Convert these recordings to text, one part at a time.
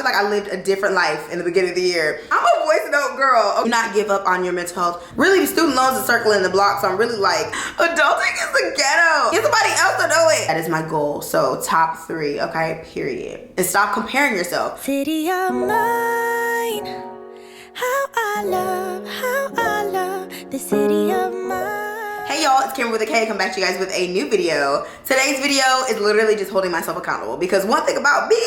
like I lived a different life in the beginning of the year. I'm a voice note girl. Do not give up on your mental health. Really, student loans are circling the block, so I'm really like, adulting is the ghetto. Get somebody else to do it. That is my goal. So top 3, okay, period. And stop comparing yourself. City of mine, how I love the city of mine. Hey y'all, it's Kimber with a K. Come back to you guys with a new video. Today's video is literally just holding myself accountable because one thing about me,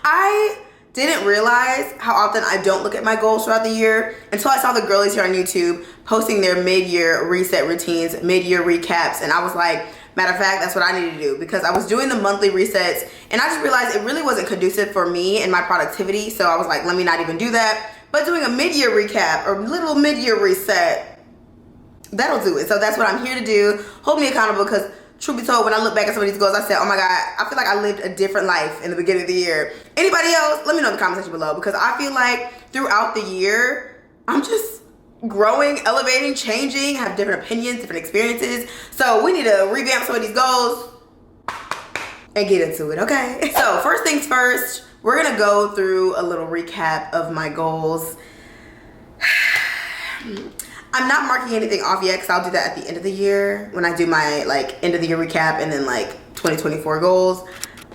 I didn't realize how often I don't look at my goals throughout the year until I saw the girlies here on YouTube posting their mid-year reset routines, mid-year recaps, and I was like, matter of fact, that's what I need to do because I was doing the monthly resets and I just realized it really wasn't conducive for me and my productivity, so I was like, let me not even do that. But doing a mid-year recap or little mid-year reset, that'll do it. So that's what I'm here to do. Hold me accountable because truth be told, when I look back at some of these goals, I said, oh my God, I feel like I lived a different life in the beginning of the year. Anybody else? Let me know in the comment section below because I feel like throughout the year, I'm just growing, elevating, changing, have different opinions, different experiences. So we need to revamp some of these goals and get into it, okay? So first things first, we're gonna go through a little recap of my goals. I'm not marking anything off yet because I'll do that at the end of the year when I do my like end of the year recap and then like 2024 goals.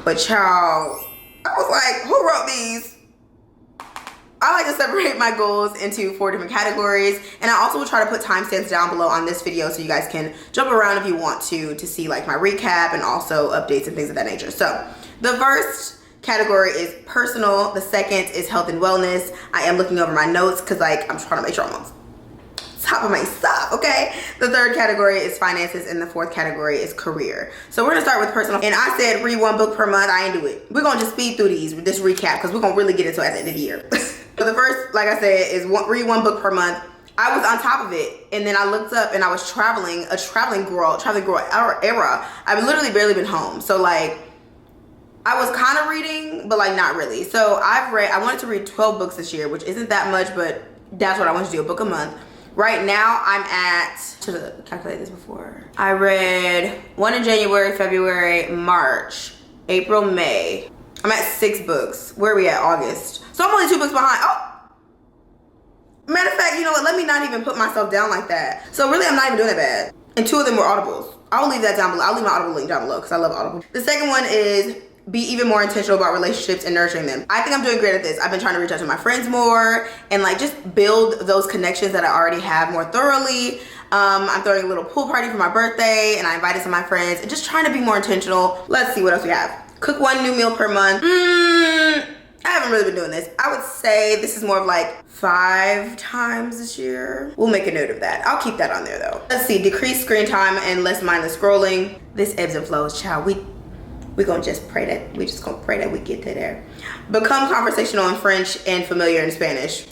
But child, I was like, who wrote these? I like to separate my goals into 4 different categories, and I also will try to put timestamps down below on this video so you guys can jump around if you want to see like my recap and also updates and things of that nature. So the first category is personal. The second is health and wellness. I am looking over my notes because like I'm trying to make sure I'm on top of my stuff, okay? The third category is finances and the fourth category is career. So we're gonna start with personal. And I said read 1 book per month. I ain't do it. We're gonna just speed through these with this recap because we're gonna really get into it at the end of the year. So the first, like I said, is read 1 book per month. I was on top of it and then I looked up and I was traveling, a traveling girl era. I've literally barely been home. So like I was kind of reading, but like not really. So I wanted to read 12 books this year, which isn't that much, but that's what I want to do, a book a month. Right now I'm at, should have calculated this before. I read 1 in January, February, March, April, May. I'm at 6 books. Where are we at? August. So I'm only 2 books behind. Oh, matter of fact, you know what? Let me not even put myself down like that. So really I'm not even doing that bad. And 2 of them were Audibles. I'll leave that down below. I'll leave my Audible link down below because I love Audible. The second one is be even more intentional about relationships and nurturing them. I think I'm doing great at this. I've been trying to reach out to my friends more and like just build those connections that I already have more thoroughly. I'm throwing a little pool party for my birthday and I invited some of my friends and just trying to be more intentional. Let's see what else we have. Cook 1 new meal per month. I haven't really been doing this. I would say this is more of like 5 times this year. We'll make a note of that. I'll keep that on there though. Let's see, decrease screen time and less mindless scrolling. This ebbs and flows, child. We're gonna just pray that, we just gonna pray that we get to there. Become conversational in French and familiar in Spanish.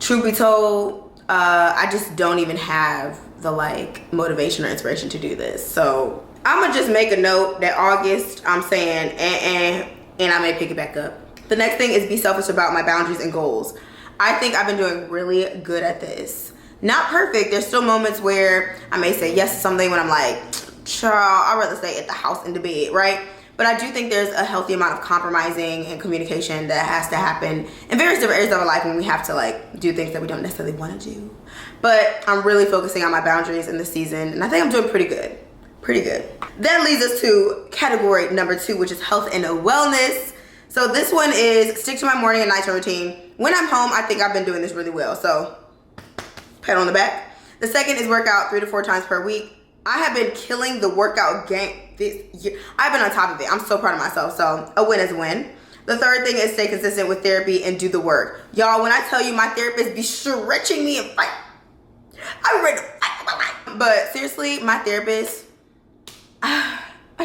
Truth be told, I just don't even have the like motivation or inspiration to do this. So I'm gonna just make a note that August, I'm saying and I may pick it back up. The next thing is be selfish about my boundaries and goals. I think I've been doing really good at this. Not perfect, there's still moments where I may say yes to something when I'm like, child, I'd rather stay at the house in the bed, right? But I do think there's a healthy amount of compromising and communication that has to happen in various different areas of our life when we have to like do things that we don't necessarily want to do. But I'm really focusing on my boundaries in this season and I think I'm doing pretty good. Pretty good. That leads us to category number 2, which is health and wellness. So this one is stick to my morning and nighttime routine. When I'm home, I think I've been doing this really well. So pat on the back. The second is work out 3 to 4 times per week. I have been killing the workout game this year. I've been on top of it. I'm so proud of myself. So a win is a win. The third thing is stay consistent with therapy and do the work. Y'all, when I tell you my therapist be stretching me and fight, I'm ready to fight for my life. But seriously, my therapist, I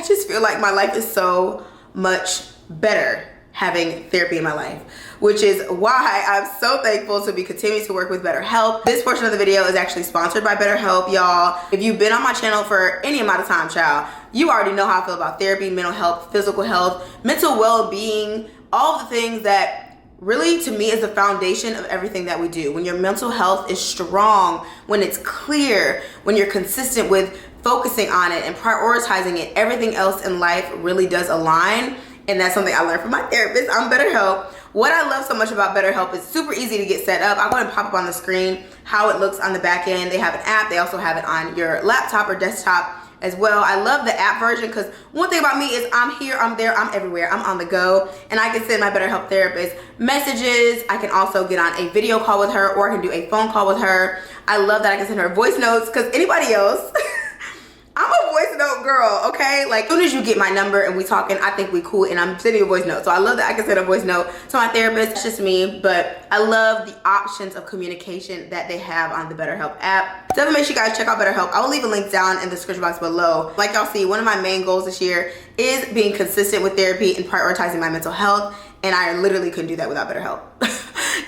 just feel like my life is so much better having therapy in my life, which is why I'm so thankful to be continuing to work with BetterHelp. This portion of the video is actually sponsored by BetterHelp, y'all. If you've been on my channel for any amount of time, child, you already know how I feel about therapy, mental health, physical health, mental well-being, all the things that really to me is the foundation of everything that we do. When your mental health is strong, when it's clear, when you're consistent with focusing on it and prioritizing it, everything else in life really does align. And that's something I learned from my therapist on BetterHelp. What I love so much about BetterHelp is super easy to get set up. I'm going to pop up on the screen how it looks on the back end. They have an app. They also have it on your laptop or desktop as well. I love the app version because one thing about me is I'm here, I'm there, I'm everywhere. I'm on the go, and I can send my BetterHelp therapist messages. I can also get on a video call with her, or I can do a phone call with her. I love that I can send her voice notes because anybody else, I'm a voice note girl, okay? Like, as soon as you get my number and we talking, I think we cool, and I'm sending a voice note. So I love that I can send a voice note to my therapist. It's just me, but I love the options of communication that they have on the BetterHelp app. Definitely make sure you guys check out BetterHelp. I will leave a link down in the description box below. Like y'all see, one of my main goals this year is being consistent with therapy and prioritizing my mental health, and I literally couldn't do that without BetterHelp.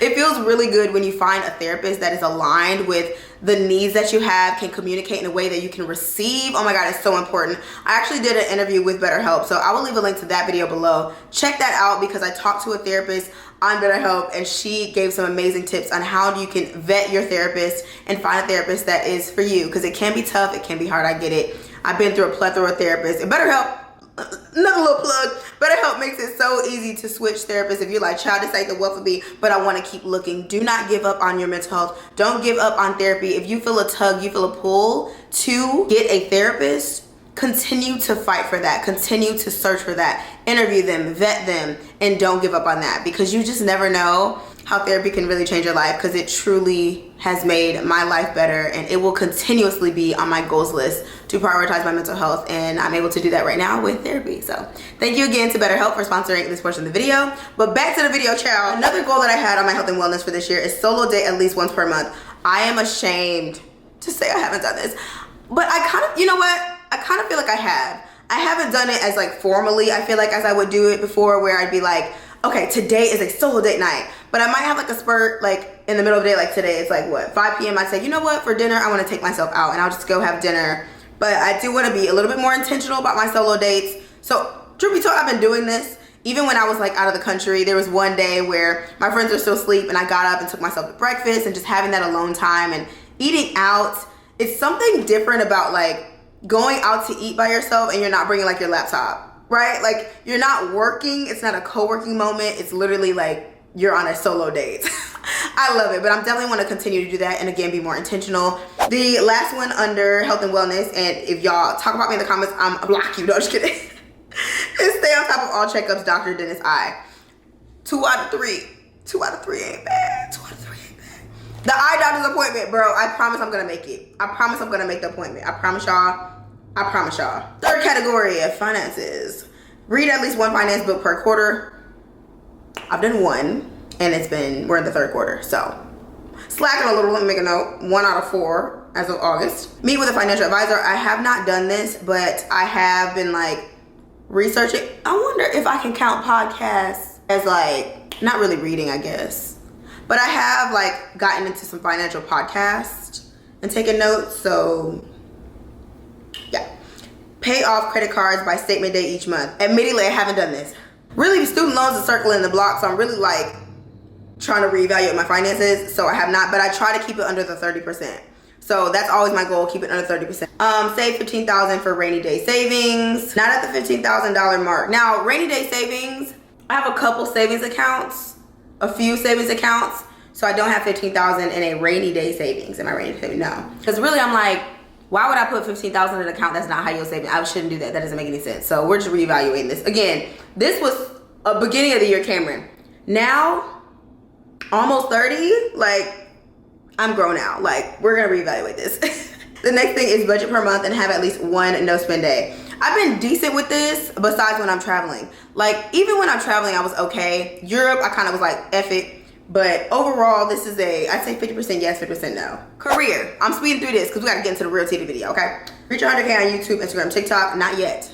It feels really good when you find a therapist that is aligned with the needs that you have, can communicate in a way that you can receive. Oh my God, it's so important. I actually did an interview with BetterHelp, so I will leave a link to that video below. Check that out because I talked to a therapist on BetterHelp and she gave some amazing tips on how you can vet your therapist and find a therapist that is for you, because it can be tough, it can be hard, I get it. I've been through a plethora of therapists, and BetterHelp, another little plug, BetterHelp makes it so easy to switch therapists if you're like, child, this ain't the one for me, but I want to keep looking. Do not give up on your mental health. Don't give up on therapy. If you feel a tug, you feel a pull to get a therapist, continue to fight for that. Continue to search for that. Interview them, vet them, and don't give up on that, because you just never know how therapy can really change your life, because it truly has made my life better, and it will continuously be on my goals list to prioritize my mental health, and I'm able to do that right now with therapy. So thank you again to BetterHelp for sponsoring this portion of the video. But back to the video, child. Another goal that I had on my health and wellness for this year is solo date at least once per month. I am ashamed to say I haven't done this, but I kind of, you know what? I kind of feel like I have. I haven't done it as like formally, I feel like, as I would do it before, where I'd be like, okay, today is a solo date night. But I might have like a spurt, like in the middle of the day, like today, it's like what, 5 p.m. I'd say, you know what, for dinner, I want to take myself out and I'll just go have dinner. But I do want to be a little bit more intentional about my solo dates. So truth be told, I've been doing this. Even when I was like out of the country, there was one day where my friends were still asleep and I got up and took myself to breakfast, and just having that alone time and eating out. It's something different about like going out to eat by yourself and you're not bringing like your laptop, right? Like you're not working. It's not a co-working moment. It's literally like you're on a solo date. I love it, but I'm definitely want to continue to do that, and again, be more intentional. The last one under health and wellness, and if y'all talk about me in the comments, I'm block you. No, just kidding. Is stay on top of all checkups, doctor, dentist, eye. 2 out of 3. 2 out of 3 ain't bad. 2 out of 3 ain't bad. The eye doctor's appointment, bro. I promise I'm gonna make it. I promise I'm gonna make the appointment. I promise y'all. I promise y'all. Third category of finances. Read at least one finance book per quarter. I've done one, and we're in the third quarter, so slacking a little. Let me make a note. 1 out of 4 as of August. Meet with a financial advisor. I have not done this, but I have been like researching. I wonder if I can count podcasts as like, not really reading, I guess, but I have like gotten into some financial podcasts and taken notes. So yeah. Pay off credit cards by statement day each month. Admittedly, I haven't done this. Really, student loans are circling the block, so I'm really like trying to reevaluate my finances. So I have not, but I try to keep it under the 30%. So that's always my goal, keep it under 30%. Save $15,000 for rainy day savings. Not at the $15,000 mark. Now, rainy day savings, I have a couple savings accounts, a few savings accounts. So I don't have $15,000 in a rainy day savings. In my rainy day savings, no. Because really, I'm like, why would I put $15,000 in an account that's not high yield savings? I shouldn't do that. That doesn't make any sense. So we're just reevaluating this. Again, this was a beginning of the year Cameron. Now, almost 30, like, I'm grown now. Like, we're gonna reevaluate this. The next thing is budget per month and have at least one no spend day. I've been decent with this besides when I'm traveling. Like, even when I'm traveling, I was okay. Europe, I kind of was like, F it. But overall, this is I'd say 50% yes, 50% no. Career. I'm speeding through this because we got to get into the real titty video, okay? Reach 100K on YouTube, Instagram, TikTok, not yet.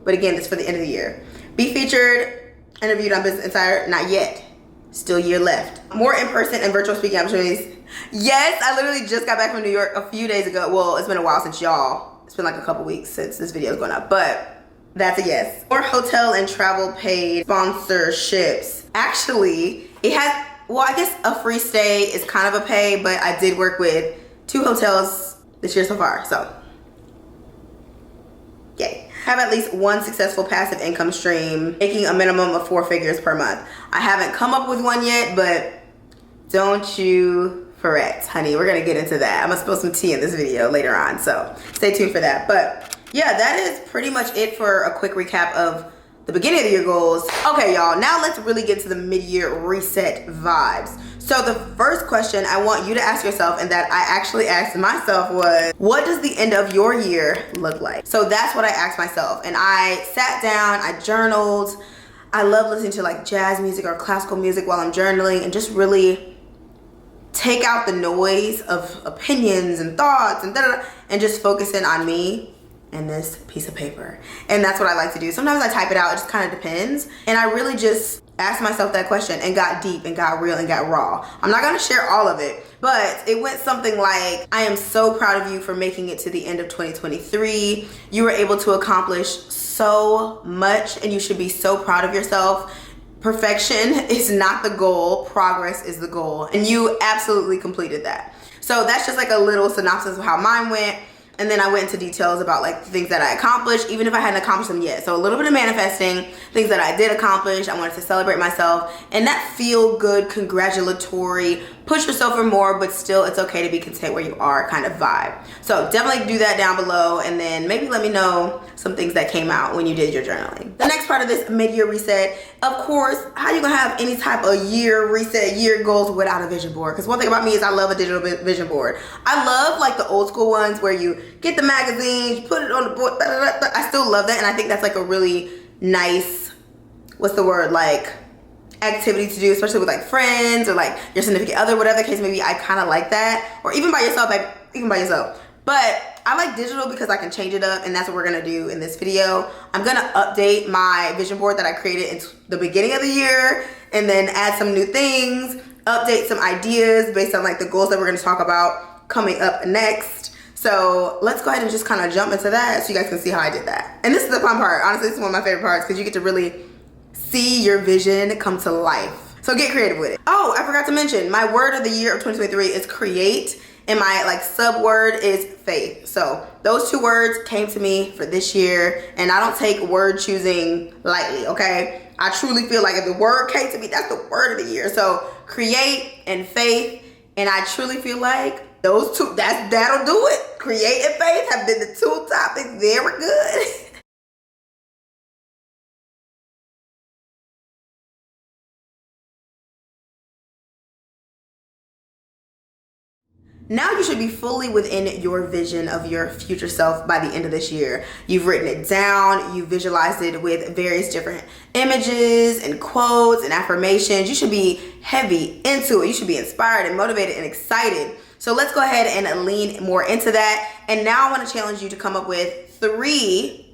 But again, this is for the end of the year. Be featured, interviewed on Business Insider, not yet. Still year left. More in-person and virtual speaking opportunities. Yes, I literally just got back from New York a few days ago. Well, it's been a while since y'all. It's been like a couple weeks since this video is going up, but that's a yes. More hotel and travel paid sponsorships. Actually, it has, well, I guess a free stay is kind of a pay, but I did work with 2 hotels this year so far, so yay. Have at least one successful passive income stream, making a minimum of 4 figures per month. I haven't come up with one yet, but don't you fret, honey. We're gonna get into that. I'm gonna spill some tea in this video later on, so stay tuned for that. But yeah, that is pretty much it for a quick recap of the beginning of the year goals. Okay, y'all, now let's really get to the mid-year reset vibes. So the first question I want you to ask yourself, and that I actually asked myself, was, what does the end of your year look like? So that's what I asked myself, and I sat down, I journaled. I love listening to like jazz music or classical music while I'm journaling, and just really take out the noise of opinions and thoughts and just focus in on me and this piece of paper. And that's what I like to do. Sometimes I type it out, it just kind of depends. And I really just asked myself that question and got deep and got real and got raw. I'm not gonna share all of it, but it went something like, I am so proud of you for making it to the end of 2023. You were able to accomplish so much and you should be so proud of yourself. Perfection is not the goal, progress is the goal. And you absolutely completed that. So that's just like a little synopsis of how mine went. And then I went into details about like the things that I accomplished, even if I hadn't accomplished them yet. So a little bit of manifesting, things that I did accomplish. I wanted to celebrate myself, and that feel good, congratulatory, push yourself for more, but still it's okay to be content where you are kind of vibe. So definitely do that down below, and then maybe let me know some things that came out when you did your journaling. The next part of this mid-year reset, of course, how you gonna have any type of year reset, year goals without a vision board? Because one thing about me is I love a digital vision board. I love like the old school ones where you get the magazines, you put it on the board, I still love that, and I think that's like a really nice, what's the word, like activity to do, especially with like friends or like your significant other, whatever the case may be. I kind of like that, or even by yourself, like even by yourself. But I like digital because I can change it up, and that's what we're gonna do in this video. I'm gonna update my vision board that I created in the beginning of the year, and then add some new things, update some ideas based on like the goals that we're gonna talk about coming up next. So let's go ahead and just kind of jump into that so you guys can see how I did that. And this is the fun part. Honestly, this is one of my favorite parts because you get to really see your vision come to life. So get creative with it. Oh, I forgot to mention, my word of the year of 2023 is create, and my like sub word is faith. So those 2 words came to me for this year, and I don't take word choosing lightly, okay? I truly feel like if the word came to me, that's the word of the year. So create and faith, and I truly feel like those 2, that'll do it. Create and faith have been the 2 topics. Very good. Now you should be fully within your vision of your future self by the end of this year. You've written it down, you visualized it with various different images and quotes and affirmations. You should be heavy into it. You should be inspired and motivated and excited. So let's go ahead and lean more into that. And now I want to challenge you to come up with 3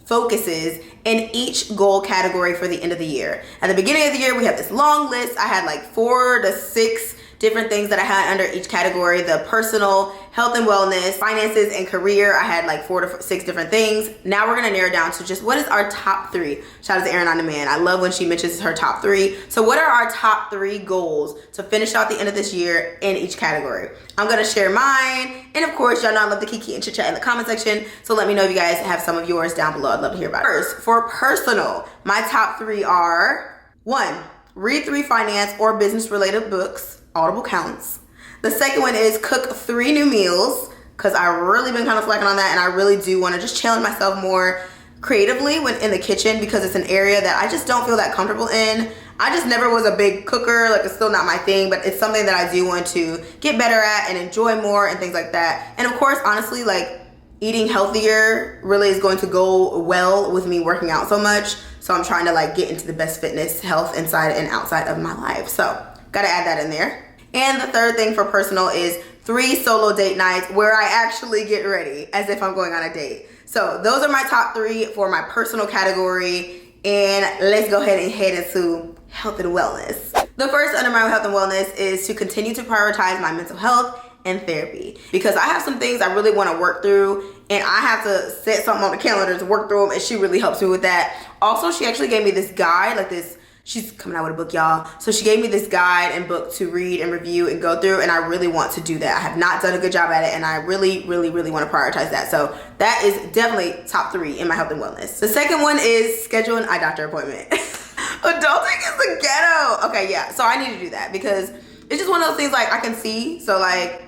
focuses in each goal category for the end of the year. At the beginning of the year, we have this long list. I had like 4 to 6 different things that I had under each category. The personal, health and wellness, finances, and career. I had like 4 to 6 different things. Now we're gonna narrow down to just what is our top 3. Shout out to Erin on Demand. I love when she mentions her top 3. So what are our top 3 goals to finish out the end of this year in each category? I'm gonna share mine. And of course, y'all know I love the kiki and chit chat in the comment section. So let me know if you guys have some of yours down below. I'd love to hear about it. First, for personal, my top 3 are 1, read 3 finance or business related books. Audible counts. The second one is cook 3 new meals, because I've really been kind of slacking on that, and I really do want to just challenge myself more creatively when in the kitchen, because it's an area that I just don't feel that comfortable in. I just never was a big cooker, like it's still not my thing, but it's something that I do want to get better at and enjoy more and things like that. And of course, honestly, like eating healthier really is going to go well with me working out so much. So I'm trying to like get into the best fitness, health inside and outside of my life. So gotta add that in there. And the third thing for personal is 3 solo date nights where I actually get ready as if I'm going on a date. So those are my top 3 for my personal category. And let's go ahead and head into health and wellness. The first under my health and wellness is to continue to prioritize my mental health and therapy, because I have some things I really want to work through, and I have to set something on the calendar to work through them, and she really helps me with that. Also, she actually gave me this guide, like this She's coming out with a book, y'all. So she gave me this guide and book to read and review and go through, and I really want to do that. I have not done a good job at it, and I really, really, really want to prioritize that. So that is definitely top 3 in my health and wellness. The second one is schedule an eye doctor appointment. Adulting is the ghetto. Okay, yeah. So I need to do that because it's just one of those things like I can see. So like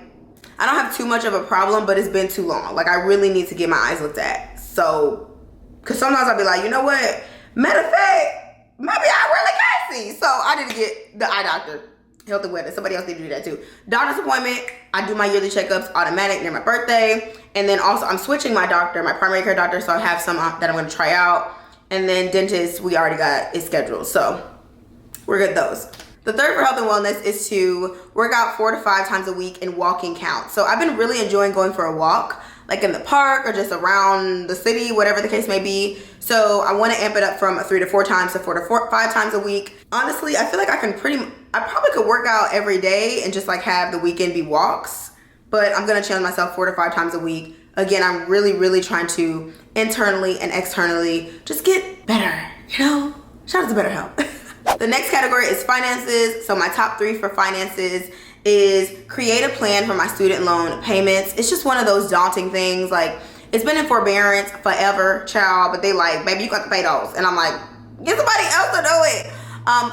I don't have too much of a problem, but it's been too long. Like I really need to get my eyes looked at. So, because sometimes I'll be like, you know what? Matter of fact, maybe I really can't see. So I need to get the eye doctor, health and wellness. Somebody else need to do that too. Doctor's appointment. I do my yearly checkups automatic near my birthday. And then also I'm switching my doctor, my primary care doctor. So I have some that I'm going to try out. And then dentist, we already got it scheduled. So we're good those. The third for health and wellness is to work out 4 to 5 times a week and walking count. So I've been really enjoying going for a walk, like in the park or just around the city, whatever the case may be. So I want to amp it up from 3 to 4 times to 4 to 5 times a week. Honestly, I feel like I probably could work out every day and just like have the weekend be walks, but I'm going to challenge myself 4 to 5 times a week. Again, I'm really, really trying to internally and externally just get better, you know? Shout out to BetterHelp. The next category is finances. So my top 3 for finances is create a plan for my student loan payments. It's just one of those daunting things. Like it's been in forbearance forever, child, but they like, baby, you got to pay those. And I'm like, get somebody else to do it.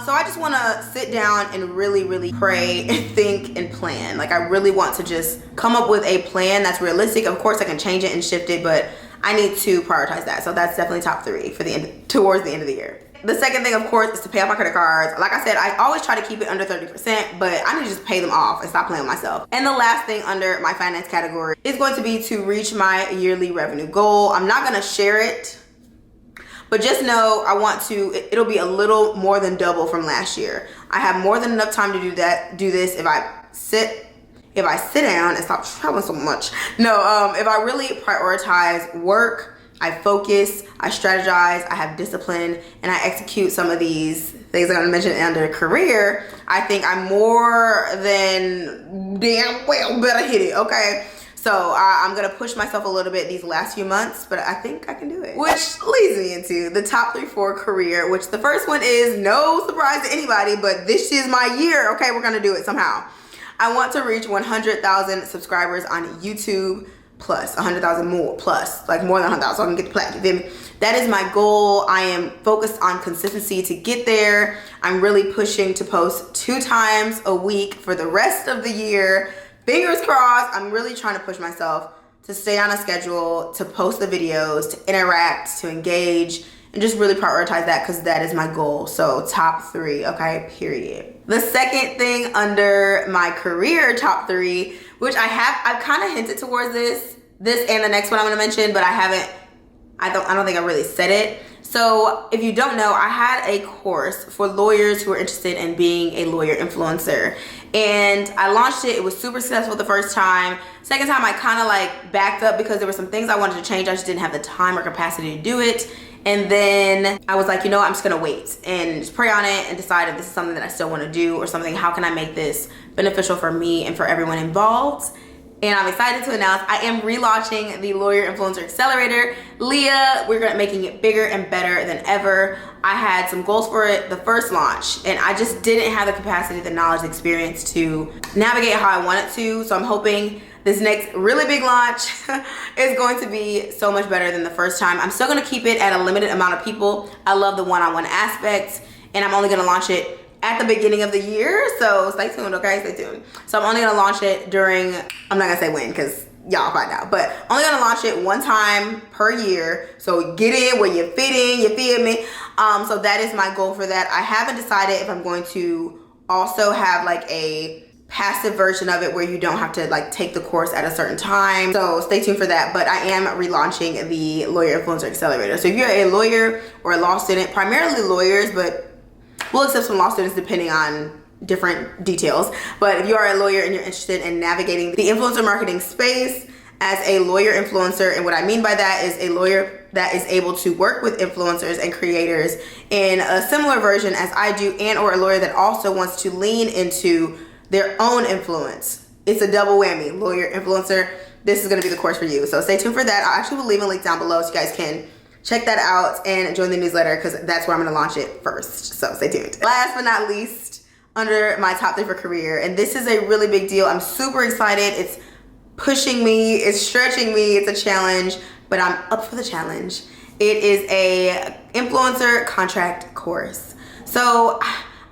So I just want to sit down and really, really pray and think and plan. Like I really want to just come up with a plan that's realistic. Of course I can change it and shift it, but I need to prioritize that. So that's definitely top 3 for towards the end of the year. The second thing, of course, is to pay off my credit cards. Like I said, I always try to keep it under 30%, but I need to just pay them off and stop playing with myself. And the last thing under my finance category is going to be to reach my yearly revenue goal. I'm not going to share it, but just know I want to, it'll be a little more than double from last year. I have more than enough time to do this if I sit down and stop traveling so much. No, if I really prioritize work, I focus, I strategize, I have discipline, and I execute some of these things I'm gonna mention under career, I think I'm more than damn well better hit it, okay? So I'm gonna push myself a little bit these last few months, but I think I can do it. Which leads me into the top 3 for career, which the first one is no surprise to anybody, but this is my year, okay? We're gonna do it somehow. I want to reach 100,000 subscribers on YouTube, plus 100,000 more, plus like more than 100,000 so I can get the plaque, you feel me? That is my goal. I am focused on consistency to get there. I'm really pushing to post 2 times a week for the rest of the year. Fingers crossed. I'm really trying to push myself to stay on a schedule, to post the videos, to interact, to engage, and just really prioritize that because that is my goal. So top 3, okay, period. The second thing under my career top 3, which I've kind of hinted towards this and the next one I'm gonna mention, but I don't think I really said it. So if you don't know, I had a course for lawyers who are interested in being a lawyer influencer. And I launched it. It was super successful the first time. Second time I kind of like backed up because there were some things I wanted to change. I just didn't have the time or capacity to do it. And then I was like, you know what, I'm just gonna wait and just pray on it and decide if this is something that I still wanna do or something, how can I make this beneficial for me and for everyone involved? And I'm excited to announce I am relaunching the Lawyer Influencer Accelerator. Leah, we're making it bigger and better than ever. I had some goals for it the first launch and I just didn't have the capacity, the knowledge, the experience to navigate how I wanted to. So I'm hoping this next really big launch is going to be so much better than the first time. I'm still gonna keep it at a limited amount of people. I love the one-on-one aspect and I'm only gonna launch it at the beginning of the year. So stay tuned, okay, stay tuned. So I'm only gonna launch it during, I'm not gonna say when because y'all find out, but only gonna launch it 1 time per year. So get in where you fit in, you feel me? So that is my goal for that. I haven't decided if I'm going to also have like a passive version of it where you don't have to like take the course at a certain time. So stay tuned for that. But I am relaunching the Lawyer Influencer Accelerator. So if you're a lawyer or a law student, primarily lawyers, but we'll accept some law students depending on different details. But if you are a lawyer and you're interested in navigating the influencer marketing space as a lawyer influencer, and what I mean by that is a lawyer that is able to work with influencers and creators in a similar version as I do, and or a lawyer that also wants to lean into their own influence. It's a double whammy, lawyer, influencer. This is gonna be the course for you. So stay tuned for that. I actually will leave a link down below so you guys can check that out and join the newsletter because that's where I'm going to launch it first. So stay tuned. Last but not least, under my top 3 for career, and this is a really big deal. I'm super excited. It's pushing me, it's stretching me, it's a challenge, but I'm up for the challenge. It is a influencer contract course. So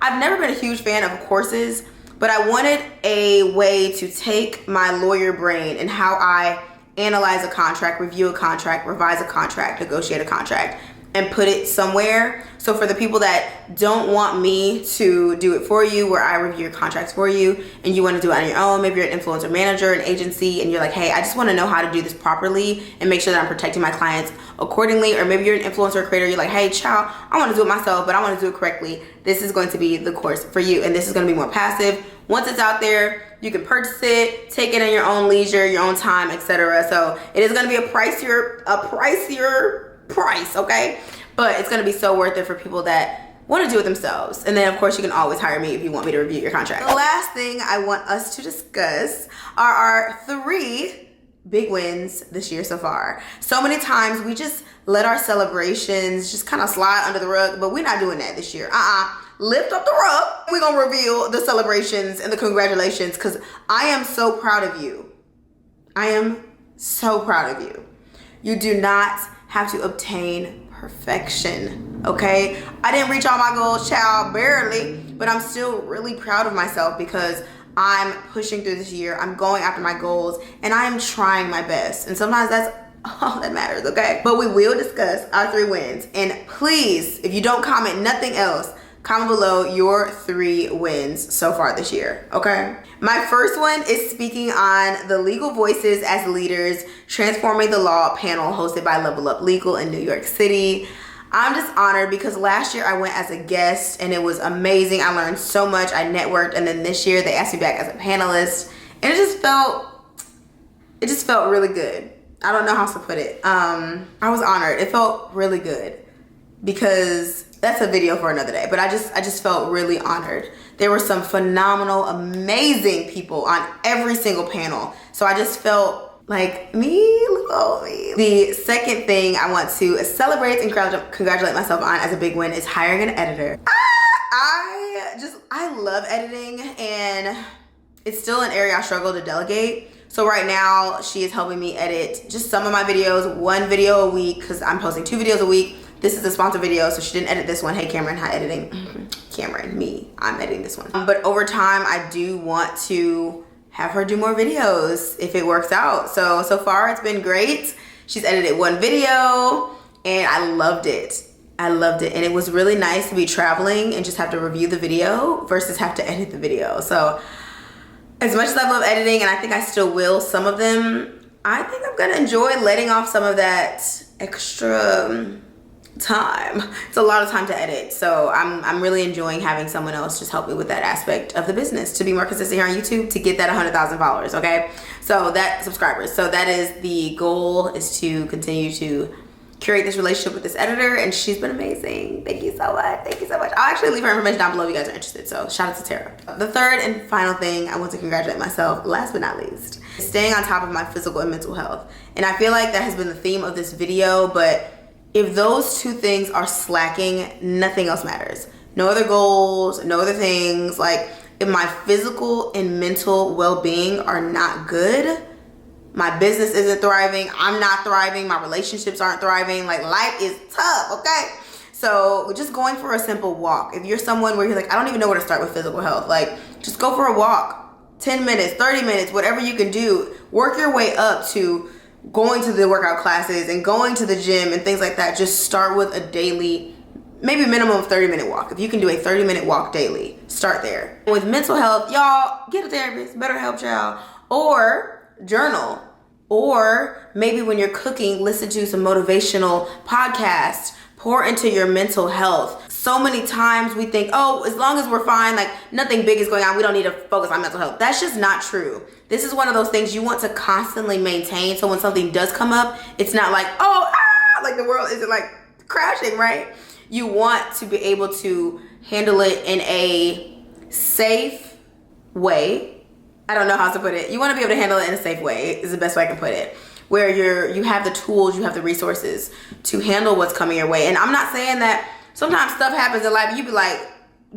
I've never been a huge fan of courses, but I wanted a way to take my lawyer brain and how I analyze a contract, review a contract, revise a contract, negotiate a contract, and put it somewhere. So for the people that don't want me to do it for you, where I review your contracts for you, and you want to do it on your own, maybe you're an influencer manager, an agency, and you're like, hey, I just want to know how to do this properly and make sure that I'm protecting my clients accordingly. Or maybe you're an influencer creator, you're like, hey, child, I want to do it myself, but I want to do it correctly. This is going to be the course for you, and this is going to be more passive. Once it's out there, you can purchase it, take it in your own leisure, your own time, etc. So it is going to be a pricier price, okay? But it's going to be so worth it for people that want to do it themselves. And then of course you can always hire me if you want me to review your contract. The last thing I want us to discuss are our 3 big wins this year so far. So many times we just let our celebrations just kind of slide under the rug, but we're not doing that this year. Lift up the rug. We're going to reveal the celebrations and the congratulations because I am so proud of you. I am so proud of you. You do not have to obtain perfection, okay? I didn't reach all my goals, child, barely, but I'm still really proud of myself because I'm pushing through this year. I'm going after my goals and I'm trying my best. And sometimes that's all that matters, okay? But we will discuss our 3 wins. And please, if you don't comment nothing else, comment below your 3 wins so far this year, okay? My first one is speaking on the Legal Voices as Leaders Transforming the Law panel hosted by Level Up Legal in New York City. I'm just honored because last year I went as a guest and it was amazing. I learned so much, I networked, and then this year they asked me back as a panelist, and it just felt really good. I don't know how else to put it. I was honored. It felt really good because that's a video for another day, but I just felt really honored. There were some phenomenal, amazing people on every single panel. So I just felt like me, look at me. The second thing I want to celebrate and congratulate myself on as a big win is hiring an editor. I love editing, and it's still an area I struggle to delegate. So right now she is helping me edit just some of my videos, 1 video a week, because I'm posting 2 videos a week. This is a sponsored video, so she didn't edit this one. Hey, Cameron, hi editing. Cameron, me, I'm editing this one. But over time, I do want to have her do more videos if it works out. So far it's been great. She's edited 1 video and I loved it. And it was really nice to be traveling and just have to review the video versus have to edit the video. So as much as I love editing, and I think I still will some of them, I think I'm gonna enjoy letting off some of that extra time. It's a lot of time to edit, so I'm really enjoying having someone else just help me with that aspect of the business to be more consistent here on YouTube, to get that 100,000 followers, okay? So that subscribers. So that is the goal, is to continue to curate this relationship with this editor, and she's been amazing. Thank you so much. Thank you so much. I'll actually leave her information down below if you guys are interested. So shout out to Tara. The third and final thing I want to congratulate myself, last but not least, is staying on top of my physical and mental health. And I feel like that has been the theme of this video, but if those 2 things are slacking, nothing else matters. No other goals, no other things. Like, if my physical and mental well-being are not good, my business isn't thriving, I'm not thriving, my relationships aren't thriving. Like, life is tough, okay? So just going for a simple walk. If you're someone where you're like, I don't even know where to start with physical health, like, just go for a walk. 10 minutes, 30 minutes, whatever you can do. Work your way up to going to the workout classes and going to the gym and things like that. Just start with a daily, maybe minimum of 30-minute walk. If you can do a 30-minute walk daily, start there. With mental health, y'all, get a therapist, better help y'all, or journal. Or maybe when you're cooking, listen to some motivational podcasts, pour into your mental health. So many times we think, oh, as long as we're fine, like nothing big is going on, we don't need to focus on mental health. That's just not true. This is one of those things you want to constantly maintain, so when something does come up, it's not like, oh, like the world isn't like crashing, right? You want to be able to handle it in a safe way. I don't know how to put it. You want to be able to handle it in a safe way is the best way I can put it. where you have the tools, you have the resources to handle what's coming your way. And I'm not saying that sometimes stuff happens in life, you be like,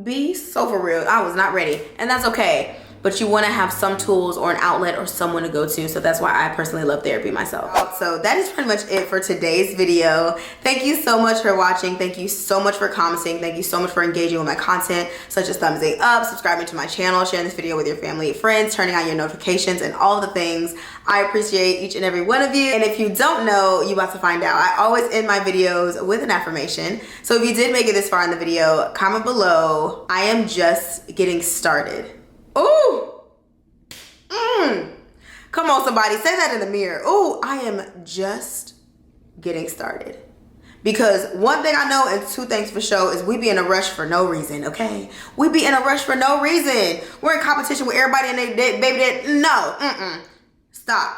be so for real, I was not ready. And that's okay. But you want to have some tools or an outlet or someone to go to. So that's why I personally love therapy myself. So that is pretty much it for today's video. Thank you so much for watching. Thank you so much for commenting. Thank you so much for engaging with my content, such as thumbsing up, subscribing to my channel, sharing this video with your family and friends, turning on your notifications, and all the things. I appreciate each and every one of you. And if you don't know, you're about to find out. I always end my videos with an affirmation. So if you did make it this far in the video, comment below, I am just getting started. Ooh. Come on, somebody, say that in the mirror. Ooh, I am just getting started. Because one thing I know and two things for sure is we be in a rush for no reason, okay? We be in a rush for no reason. We're in competition with everybody and they baby dad. No, stop.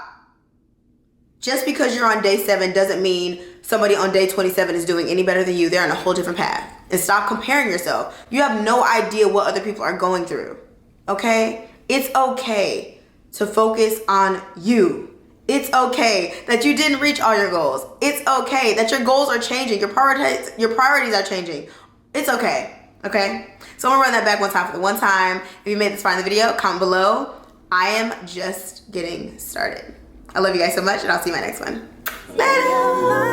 Just because you're on day 7 doesn't mean somebody on day 27 is doing any better than you. They're on a whole different path. And stop comparing yourself. You have no idea what other people are going through. Okay? It's okay to focus on you. It's okay that you didn't reach all your goals. It's okay that your goals are changing. Your priorities are changing. It's okay. Okay? So I'm gonna run that back one time for the one time. If you made this far in the video, comment below. I am just getting started. I love you guys so much, and I'll see you in my next one. Later.